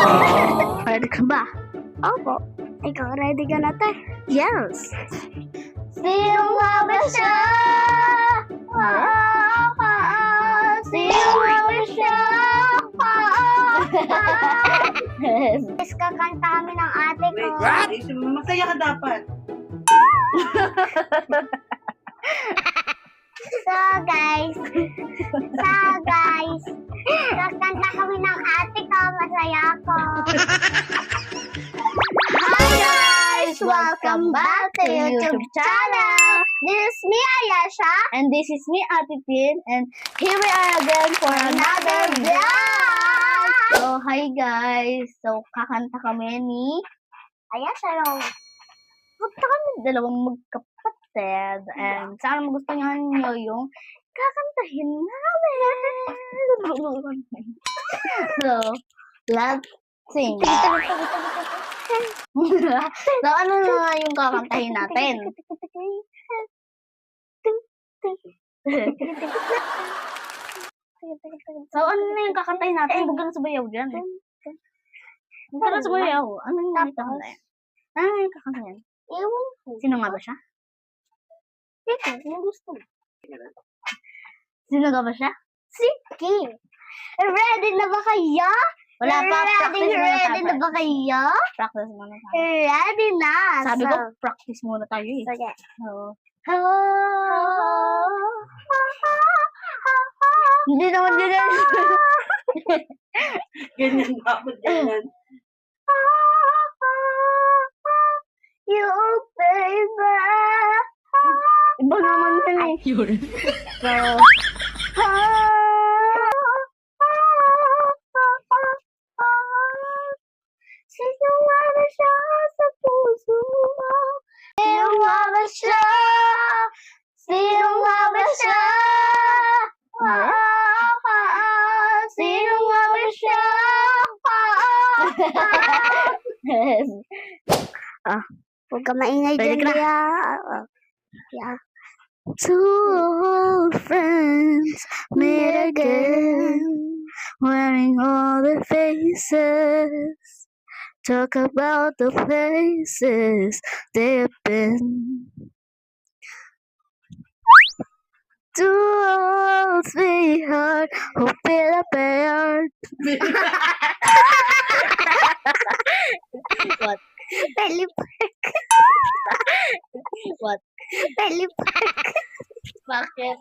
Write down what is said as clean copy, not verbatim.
Ready ka ba? Opo. Ikaw, ready ka na, te? Yes. Sino nga ba siya? Sino nga ba siya? Yes, kakanta kami ng ate ko. Wait, masaya ka dapat. So guys, kakanta kami ng ate ko, masaya ako. Hi guys! Welcome back to YouTube channel! This is me, Ayasha. And this is me, Ate Tin. And here we are again for Another vlog! So, hi guys. So, kakanta kami ni Ayasha lang. kakanta kami dalawang magkapatid. And sana magustuhan nyo yung kakantahin namin. So, let's sing. So, ano na yung kakantahin natin? So, ano na yung kakantahin natin? Huwag ka na sabayaw dyan. Huwag ka na sabayaw. Ano yung kakantahin? Ano yung kakantahin? Ewan ko. Sino nga ba siya? Ito, kung gusto mo. Sino nga ba siya? Sige. Ready na ba kayo? Wala pa. Practice muna Ready na tayo. ba kayo? Practice muna tayo. Ready na. Sabi ko, practice muna tayo eh. Sige. So, Oh. hindi naman ganyan. Ganyan dapat ganyan. You baby. Iba naman yun eh. So, Sino nga ba siya sa puso mo? Sino nga ba siya? Sino nga ba siya? Sino nga ba siya? Huwag ka maingay Pwede dyan, ka na. Yeah. two old friends meet again, wearing all their faces, talk about the places they've been. Two old sweetheart who feel a bear. What? Pelipak. What? Pelipak. Bakit?